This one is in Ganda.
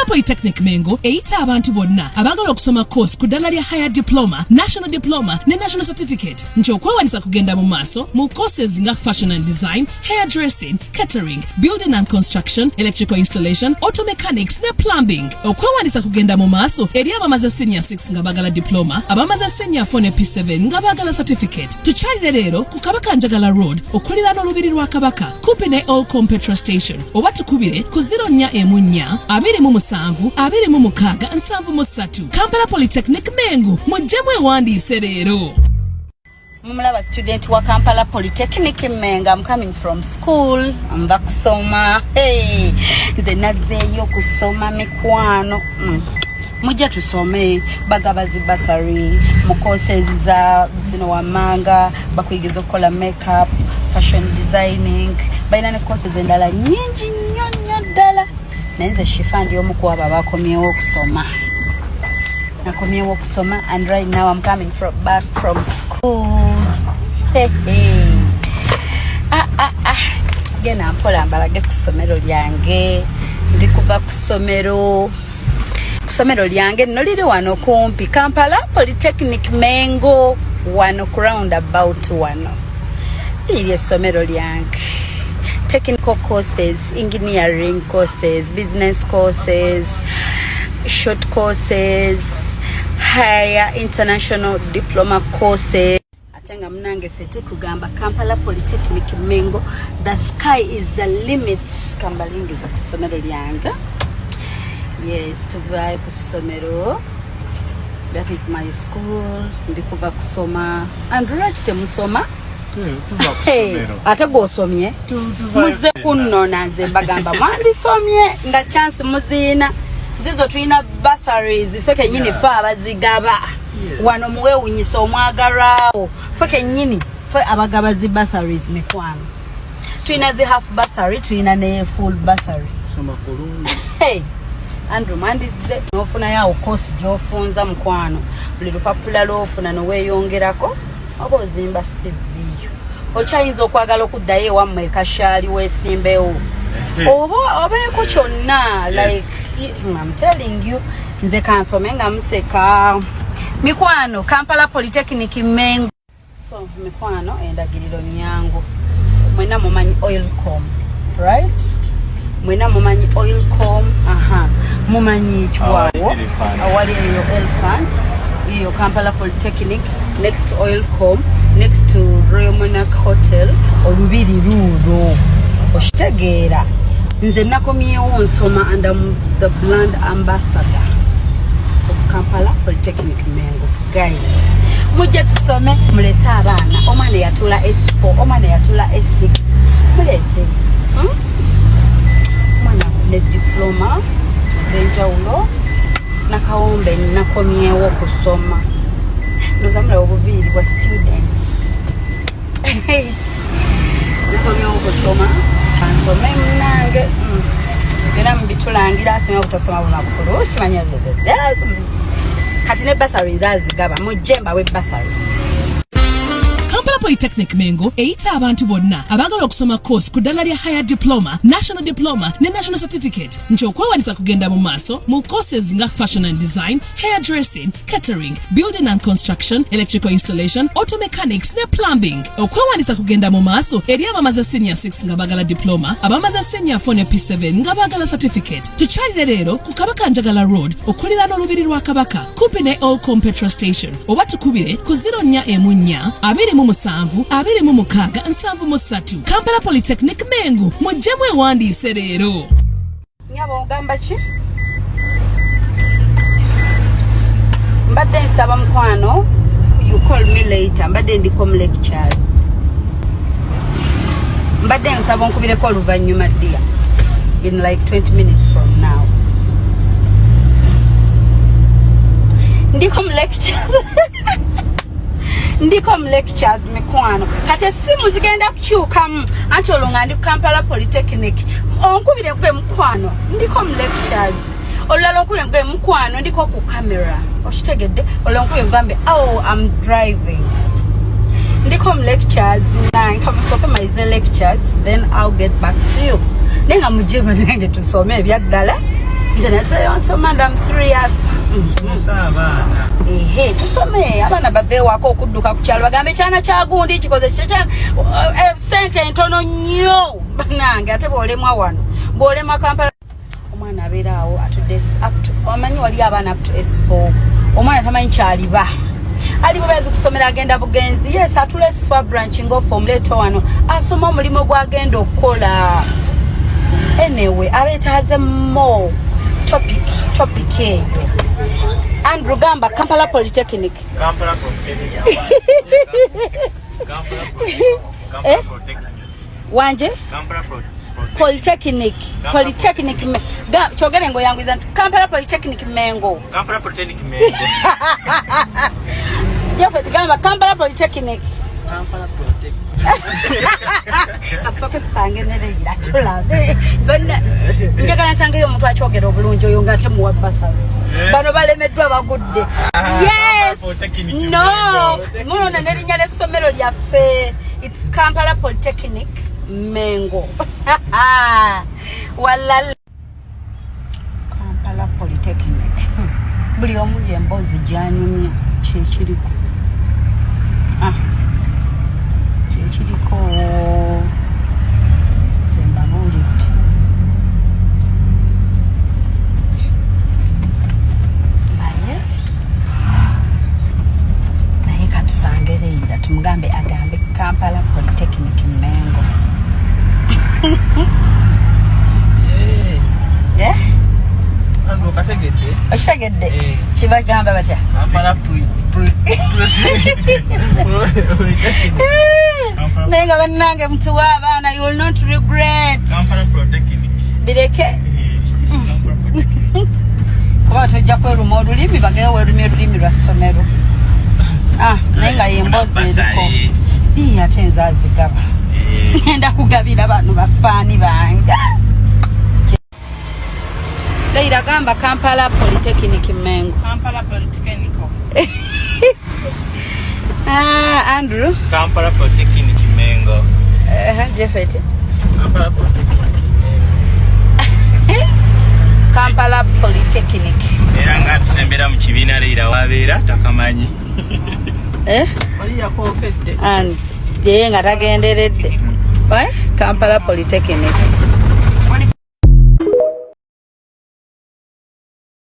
Kampala Polytechnic Mengo eyita abantu bonna abagala okusoma course ku ddala lya higher diploma, national diploma ne national certificate nti okwewanisa kugenda mu maaso mu courses nga fashion and design, hairdressing, catering, building and construction, electrical installation, auto mechanics ne plumbing. Okwewanisa kugenda mu maaso eri abamaze senior 6 nga bagala diploma, abamaze senior 4 ne P7 nga bagala certificate. Tukyalire leero ku Kabaka Njagala Road okuliraana olubiri lwa Kabaka kumpi ne Olcom petrol station oba tukubire ku 0414 27 26 73. Kampala Polytechnic Mengo mujjemu ewandiise leero. Mumulaba student wa Kampala Polytechnic Mengo. I'm coming from school. I'm back kusoma. Hey, nze nazzeeyo kusoma mikwano. Mujja tusome bagabazi basari mu courses za zino wamanga bakuyigiza okukola makeup, fashion designing, baina ne courses endala nyingi nnyo ddala. Naye nze Shifah ndi omu ku abo abakomyewo okusoma. Nakomyewo okusoma and right now I'm coming back from school. Hey. Gena mpola mbalage kusomero lyange. Ndi kuva kusomero lyange no liri wano kumpi Kampala Polytechnic Mengo wano roundabout wano. Liri essomero lyange. Technical courses, engineering courses, business courses, short courses, higher international diploma courses. Atenga mnange fete kugamba Kampala Polytechnic Mengo, the sky is the limit. Kambalingiza kusomero lyange. Yes, tuvaye kusomero. That is my school. Ndikuva kusoma. Andurachite musoma. Hey, ate gw'osomye muze kunnona nze mbagamba mwandisomye nga chance muzina zizo tulina bursaries feke nyini fa abazigaba wano muwewunyisa omwagalwawo feke nyini fe abagaba zi bursaries mikwano tulina zi half bursary tulina ne full bursary. Hey, Andrew mandize nofuna yawo course gy'ofunza mukwano buli lupapula lwofuna noweeyongerako oba ozimba CV. Ochayinza okwagala okuddayo ewammwe kashaali weesimbewo obeeko kyonna like I'm telling you nze kansome nga museka mikwano Kampala Polytechnic Mengo. So mikwano endagiriro nyangu mwena mumanyi Oilcom, right? Mwena mumanyi Oilcom, mumanyi Chwawo awali eyo Elephant iyo Kampala Polytechnic next to Oilcom, next to Royal Monarch Hotel olubiri luulo oshitegeera nze nakomyewo nsoma and I'm the brand ambassador of Kampala Polytechnic Mengo. Guys, mujja tusome mulete abaana omwana yatula S4 omwana yatula S6 mulete omwana afune diploma zenjawulo nakawombe nakomyewo kusoma nozamula obuviri bwa students. Nakomyewo kusoma kansome mnange byonna mbitulangira asima butasoma bunakulu simanya kati ne basari zazigaba mujjemba we basari. Kampala Polytechnic Mengo eyita abantu bonna abagala okusoma course ku ddala lya higher diploma, national diploma ne national certificate nti okwewanisa kugenda mu maaso mu courses nga fashion and design, hairdressing, catering, building and construction, electrical installation, auto mechanics ne plumbing. Okwewanisa kugenda mu maaso eri abamaze senior 6 nga bagala diploma, abamaze senior 4 ne P7 nga bagala certificate. Tukyalire leero ku Kabaka Njagala Road okuliraana olubiri lwa Kabaka kumpi ne Olcom petrol station oba tukubire ku 0414 27 26 73. Kampala Polytechnic Mengo mujjemu ewandiise leero. Nyabo ogamba ki? Mbadde nsaba mukwano, you call me later. Mbadde ndiko mu lectures. Mbadde nsaba nkubireko oluvannyuma ddia in like 20 minutes from now. Ndiko mu lectures. Ndiko mu lectures mikwano kati simu zigenda kukyukamu anti olunga ndi Kampala Polytechnic onkubire gwe mukwano ndiko mu lectures olala okuye gwe mukwano ndiko ku camera oshitegedde olala okuye ngambe I'm driving ndiko mu lectures na nkamusoke my lectures then I'll get back to you nenga mujeba nenge tusome ebyaddala I'm serious. Tusome abana baveewako okudduka ku kyalo bagambe kyana kya gundi kikoze kyana sente entono nnyo banange ate boolemwa wano boolemwa Kampala omwana abeeraawo atudde up to omanyi wali abaana up to S4 omwana tamanyi kyaliba ali bwezi kusomera agenda bugenzi yes atule S4 branching off omleto wano asoma omulimo gwagenda okukola anyway abeetaaze more topic eyo Andrew Gamba Kampala Polytechnic Kampala Polytechnic wanje Kampala Polytechnic chogere ngo yangu izanti Kampala Polytechnic Mengo Jafet Gamba Kampala Polytechnic Katsoke tsange nere iratula bana ngekana sange yo mutwa chogero bulunjo yo ngate mu wabasa bano balemeddwa bagudde yes no muno neri nyale somero lya fe it's Kampala Polytechnic Mengo wala Kampala Polytechnic buli omu yembozi janyumye chechiriko chechiriko zembabulite naye katusangereira tumugambe agambe Kampala Polytechnic Mengo yeah ando kategedde okitegedde kibagamba batya Kampala nenga bannange mtu w'abaana you will not regret Kampala Polytechnic bireke kuba tojja kweruma olulimi bagewe werumye olulimi lwa ssomero nenga yembozi eriko dii ate nzazigaba ngenda kugabira bano bafaani banga Leila gamba Kampala Polytechnic Mengo Kampala Polytechnic Andrew Kampala Polytechnic Mengo Jeffet Kampala Polytechnic Kampala Polytechnic era nga tusembera mu kibiina Leila wabeera takamanyi wali yakokedde and yenga tagenderedde Kampala Polytechnic